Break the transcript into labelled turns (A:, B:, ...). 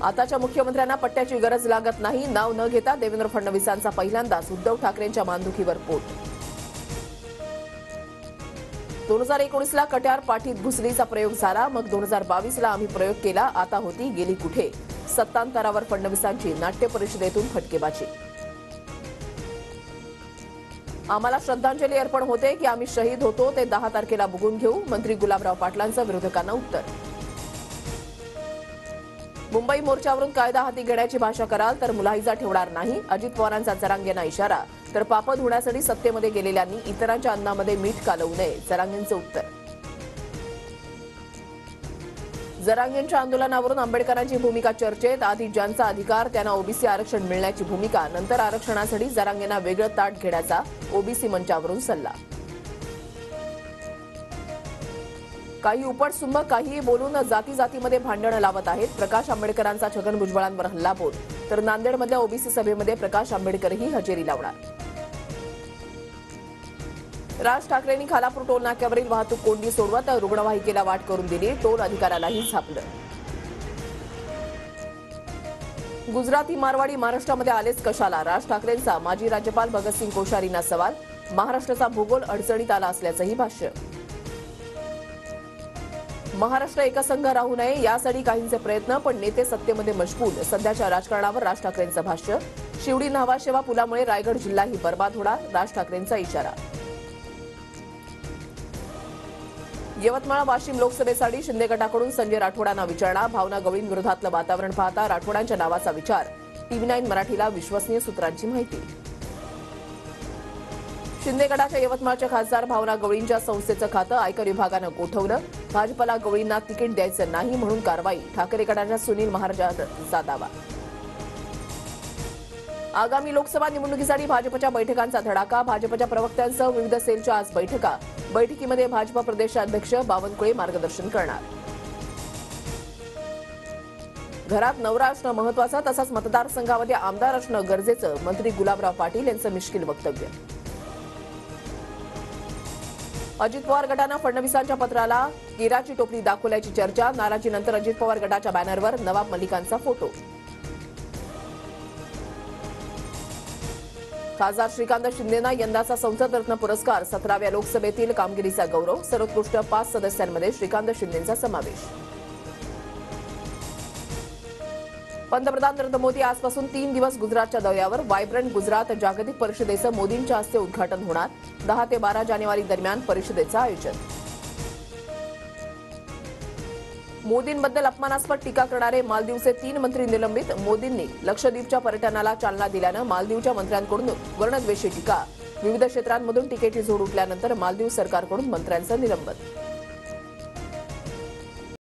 A: आताच्या मुख्यमंत्र्यांना पट्ट्याची गरज लागत नाही. नाव न घेता देवेंद्र फडणवीसांचा पहिल्यांदाच उद्धव ठाकरेंच्या मानधुकीवर पोट. 2019ला कट्यार पाठीत घुसलीचा प्रयोग झाला. मग 2022ला आम्ही प्रयोग केला. आता होती गेली कुठे. सत्तांतरावर फडणवीसांची नाट्य परिषदेतून फटकेबाजी. आम्हाला श्रद्धांजली अर्पण होते की आम्ही शहीद होतो ते 10 तारखेला बघून घेऊ. मंत्री गुलाबराव पाटलांचं विरोधकांना उत्तर. मुंबई मोर्चावरून कायदा हाती घेण्याची भाषा कराल तर मुलाहिजा ठेवणार नाही. अजित पवारांचा जरांगेंना इशारा. तर पापद होण्यासाठी सत्तेमध्ये गेलेल्यांनी इतरांच्या अन्नामध्ये मीठ कालवू नये. जरांगेंचं उत्तर. जरांगेंच्या आंदोलनावरून आंबेडकरांची भूमिका चर्चेत. आधी ज्यांचा अधिकार त्यांना ओबीसी आरक्षण मिळण्याची भूमिका. नंतर आरक्षणासाठी जरांगेंना वेगळं ताट घेण्याचा ओबीसी मंचावरून सल्ला. काही उपटसुंभ काहीही बोलून जाती जातीमध्ये भांडणं लावत आहेत. प्रकाश आंबेडकरांचा छगन भुजबळांवर हल्लाबोल. तर नांदेडमधल्या ओबीसी सभेमध्ये प्रकाश आंबेडकरही हजेरी लावणार. राज ठाकरेंनी खालापूर टोल नाक्यावरील वाहतूक कोंडी सोडवत रुग्णवाहिकेला वाट करून दिली. टोल अधिकाऱ्यालाही झापलं. गुजराती मारवाडी महाराष्ट्रामध्ये आलेच कशाला. राज ठाकरेंचा माजी राज्यपाल भगतसिंग कोश्यारींना सवाल. महाराष्ट्राचा भूगोल अडचणीत आला असल्याचंही भाष्य. महाराष्ट्र एकसंघ राहू नये यासाठी काहींचे प्रयत्न पण नेते सत्तेमध्ये मशगूल. सध्याच्या राजकारणावर राज ठाकरेंचं भाष्य. शिवडी न्हावाशेवा पुलामुळे रायगड जिल्हाही बर्बाद होणार. राज ठाकरेंचा इशारा. यवतमाळ वाशिम लोकसभेसाठी शिंदे गटाकडून संजय राठोडांना विचारणा. भावना गवळींविरोधातलं वातावरण पाहता राठोडांच्या नावाचा विचार. TV9 मराठीला विश्वसनीय सूत्रांची माहिती. शिंदे गटाच्या यवतमाळच्या खासदार भावना गवळींच्या संस्थेचं खातं आयकर विभागानं गोठवलं. भाजपला गवळींना तिकीट द्यायचं नाही म्हणून कारवाई. ठाकरे गटाच्या सुनील महाराजांचा दावा. आगामी लोकसभा निवडणुकीसाठी भाजपच्या बैठकांचा धडाका. भाजपच्या प्रवक्त्यांसह विविध सेलच्या आज बैठका. बैठकीमध्ये भाजप प्रदेशाध्यक्ष बावनकुळे मार्गदर्शन करणार. घरात नवरा असणं महत्वाचं तसंच मतदारसंघामध्ये आमदार असणं गरजेचं. मंत्री गुलाबराव पाटील यांचं मिश्किल वक्तव्य. अजित पवार गटानं फडणवीसांच्या पत्राला केराची टोपली दाखवल्याची चर्चा. नाराजीनंतर अजित पवार गटाच्या बॅनरवर नवाब मलिकांचा फोटो. खासदार श्रीकांत शिंदेंना यंदाचा संसद रत्न पुरस्कार. 17व्या लोकसभेतील कामगिरीचा गौरव. सर्वोत्कृष्ट 5 सदस्यांमध्ये श्रीकांत शिंदेंचा समावेश. पंतप्रधान नरेंद्र मोदी आजपासून 3 दिवस गुजरातच्या दौऱ्यावर. व्हायब्रंट गुजरात जागतिक परिषदेचं मोदींच्या हस्ते उद्घाटन होणार. 10 ते 12 जानेवारी दरम्यान परिषदेचं आयोजन. मोदींबद्दल अपमानास्पद टीका करणारे मालदीवचे 3 मंत्री निलंबित. मोदींनी लक्षद्वीपच्या पर्यटनाला चालना दिल्यानं मालदीवच्या मंत्र्यांकडून वर्णद्वेषी टीका. विविध क्षेत्रांमधून टीकेची झोड उठल्यानंतर मालदीव सरकारकडून मंत्र्यांचं निलंबन.